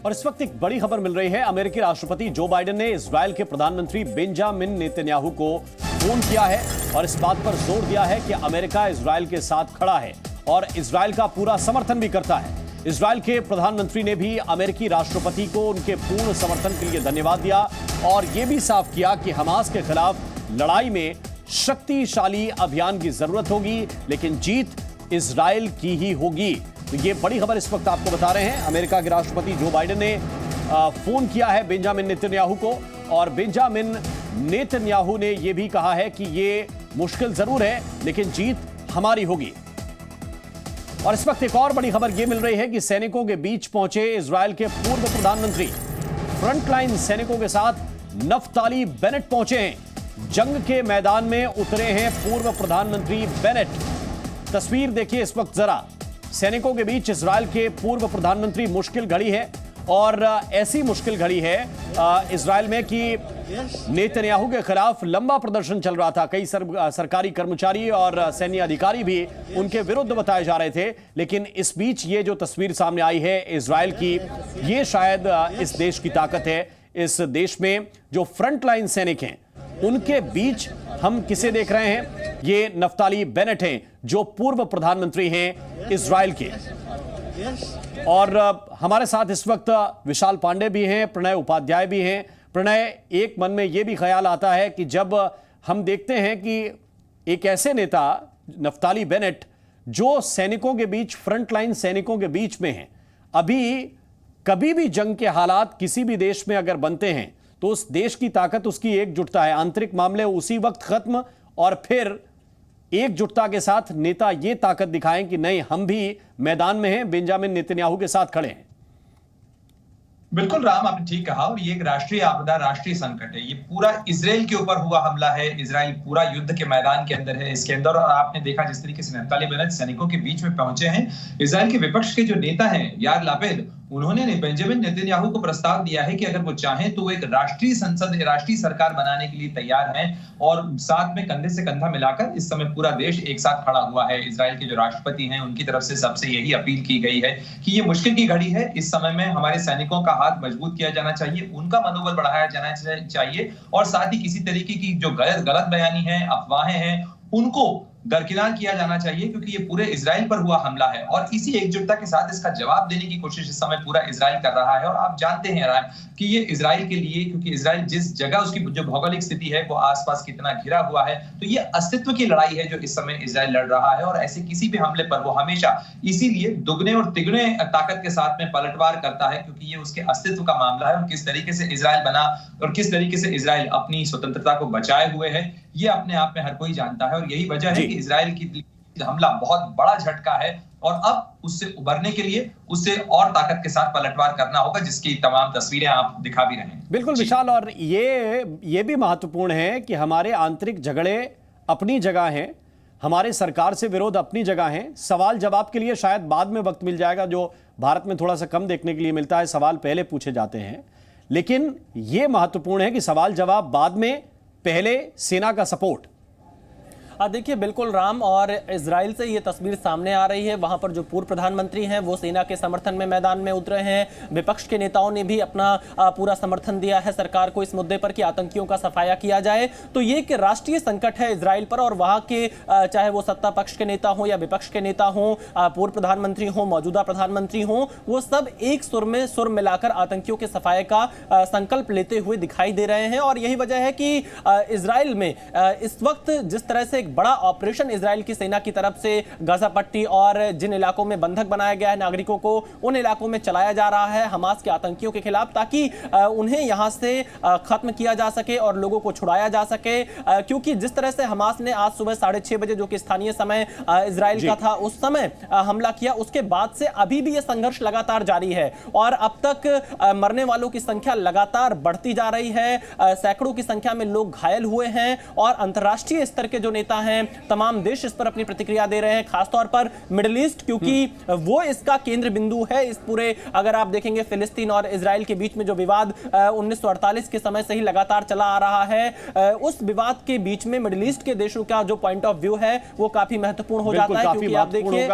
और इस वक्त एक बड़ी खबर मिल रही है। अमेरिकी राष्ट्रपति जो बाइडेन ने इजराइल के प्रधानमंत्री बेंजामिन नेतन्याहू को फोन किया है और इस बात पर जोर दिया है कि अमेरिका इजराइल के साथ खड़ा है और इजराइल का पूरा समर्थन भी करता है। इजराइल के प्रधानमंत्री ने भी अमेरिकी राष्ट्रपति को उनके पूर्ण समर्थन के लिए धन्यवाद दिया और यह भी साफ किया कि हमास के खिलाफ लड़ाई में शक्तिशाली अभियान की जरूरत होगी, लेकिन जीत इजराइल की ही होगी। तो ये बड़ी खबर इस वक्त आपको बता रहे हैं। अमेरिका के राष्ट्रपति जो बाइडेन ने फोन किया है बेंजामिन नेतन्याहू को और बेंजामिन नेतन्याहू ने यह भी कहा है कि ये मुश्किल जरूर है लेकिन जीत हमारी होगी। और इस वक्त एक और बड़ी खबर यह मिल रही है कि सैनिकों के बीच पहुंचे इजराइल के पूर्व प्रधानमंत्री। फ्रंटलाइन सैनिकों के साथ नफ्ताली बेनेट पहुंचे हैं। जंग के मैदान में उतरे हैं पूर्व प्रधानमंत्री बेनेट। तस्वीर देखिए इस वक्त जरा। सैनिकों के बीच इजराइल के पूर्व प्रधानमंत्री। मुश्किल घड़ी है और ऐसी मुश्किल घड़ी है इजराइल में कि नेतन्याहू के खिलाफ लंबा प्रदर्शन चल रहा था। कई सरकारी कर्मचारी और सैन्य अधिकारी भी उनके विरुद्ध बताए जा रहे थे, लेकिन इस बीच ये जो तस्वीर सामने आई है इजराइल की, ये शायद इस देश की ताकत है। इस देश में जो फ्रंटलाइन सैनिक हैं उनके बीच हम किसे देख रहे हैं? ये नफ्ताली बेनेट हैं जो पूर्व प्रधानमंत्री हैं इजराइल के। और हमारे साथ इस वक्त विशाल पांडे भी हैं, प्रणय उपाध्याय भी हैं। प्रणय, एक मन में यह भी ख्याल आता है कि जब हम देखते हैं कि एक ऐसे नेता नफ्ताली बेनेट जो सैनिकों के बीच, फ्रंटलाइन सैनिकों के बीच में हैं, अभी कभी भी जंग के हालात किसी भी देश में अगर बनते हैं तो उस देश की ताकत उसकी एकजुटता है। आंतरिक मामले उसी वक्त खत्म और फिर एकजुटता के साथ नेता ये ताकत दिखाएं कि नहीं, हम भी मैदान में हैं, बेंजामिन नेतन्याहू के साथ खड़े हैं। बिल्कुल राम, आपने ठीक कहा। और ये एक राष्ट्रीय आपदा, राष्ट्रीय संकट है। ये पूरा इजराइल के ऊपर हुआ हमला है। इजराइल पूरा युद्ध के मैदान के अंदर है, इसके अंदर। और आपने देखा जिस तरीके से नफ्ताली बेनेट सैनिकों के बीच में पहुंचे हैं। इजराइल के विपक्ष के जो नेता हैं यार लापिड, उन्होंने बेंजामिन नेतन्याहू को प्रस्ताव दिया है कि अगर वो चाहें तो वो एक राष्ट्रीय संसद, राष्ट्रीय सरकार बनाने के लिए तैयार हैं। और साथ में कंधे से कंधा मिलाकर इस समय पूरा देश एक साथ खड़ा हुआ है। इजराइल के जो राष्ट्रपति हैं उनकी तरफ से सबसे यही अपील की गई है कि ये मुश्किल की घड़ी है, इस समय में हमारे सैनिकों का हाथ मजबूत किया जाना चाहिए, उनका मनोबल बढ़ाया जाना चाहिए और साथ ही किसी तरीके की जो गलत बयानी है, अफवाहें हैं, उनको दरकिनार किया जाना चाहिए, क्योंकि ये पूरे इजराइल पर हुआ हमला है। और इसी एकजुटता के साथ इसका जवाब देने की कोशिश इस समय पूरा इजराइल कर रहा है। और आप जानते हैं राम कि ये इजराइल के लिए, क्योंकि इजराइल जिस जगह उसकी जो भौगोलिक स्थिति है वो आसपास कितना घिरा हुआ है, तो ये अस्तित्व की लड़ाई है जो इस समय इजराइल लड़ रहा है। और ऐसे किसी भी हमले पर वो हमेशा इसीलिए दुगने और तिगुने ताकत के साथ में पलटवार करता है, क्योंकि ये उसके अस्तित्व का मामला है। और किस तरीके से इजराइल बना और किस तरीके से इजराइल अपनी स्वतंत्रता को बचाए हुए है, ये अपने आप में हर कोई जानता है। और यही वजह है कि इजराइल की हमला बहुत बड़ा झटका है और अब उससे उबरने के लिए उससे और ताकत के साथ पलटवार करना होगा, जिसकी तमाम तस्वीरें आप दिखा भी रहे हैं। बिल्कुल विशाल, और ये भी महत्वपूर्ण है कि हमारे आंतरिक झगड़े अपनी जगह हैं, हमारे सरकार से विरोध अपनी जगह है। सवाल जवाब के लिए शायद बाद में वक्त मिल जाएगा, जो भारत में थोड़ा सा कम देखने के लिए मिलता है। सवाल पहले पूछे जाते हैं, लेकिन यह महत्वपूर्ण है कि सवाल जवाब बाद में, पहले सेना का सपोर्ट। देखिए बिल्कुल राम, और इजराइल से ये तस्वीर सामने आ रही है। वहां पर जो पूर्व प्रधानमंत्री हैं वो सेना के समर्थन में मैदान में उतरे हैं। विपक्ष के नेताओं ने भी अपना पूरा समर्थन दिया है सरकार को इस मुद्दे पर कि आतंकियों का सफाया किया जाए। तो ये एक राष्ट्रीय संकट है इजराइल पर, और वहां के चाहे वो सत्ता पक्ष के नेता हो या विपक्ष के नेता हो, पूर्व प्रधानमंत्री हो, मौजूदा प्रधानमंत्री हो, वो सब एक सुर में सुर मिलाकर आतंकियों के सफाये का संकल्प लेते हुए दिखाई दे रहे हैं। और यही वजह है कि इजराइल में इस वक्त जिस तरह से बड़ा ऑपरेशन इजराइल की सेना की तरफ से गाजा पट्टी और जिन इलाकों में बंधक बनाया गया है नागरिकों को, उन इलाकों में चलाया जा रहा है हमास के आतंकियों के खिलाफ, ताकि उन्हें यहां से खत्म किया जा सके और लोगों को छुड़ाया जा सके। क्योंकि जिस तरह से हमास ने आज सुबह 6:30 बजे, जो कि स्थानीय समय इजराइल का था, उस समय हमला किया, उसके बाद से अभी भी यह संघर्ष लगातार जारी है और अब तक मरने वालों की संख्या लगातार बढ़ती जा रही है। सैकड़ों की संख्या में लोग घायल हुए हैं और अंतर्राष्ट्रीय स्तर के जो नेता हैं, तमाम देश इस पर अपनी प्रतिक्रिया दे रहे हैं, खासतौर पर मिडिल ईस्ट, क्योंकि वो इसका केंद्र बिंदु है इस पूरे। अगर आप देखेंगे फिलिस्तीन और इजराइल के बीच में जो विवाद 1948 के समय से ही लगातार चला आ रहा है, उस विवाद के बीच में मिडिल ईस्ट के देशों का जो पॉइंट ऑफ व्यू है वो काफी महत्वपूर्ण हो जाता है, क्योंकि आप देखिए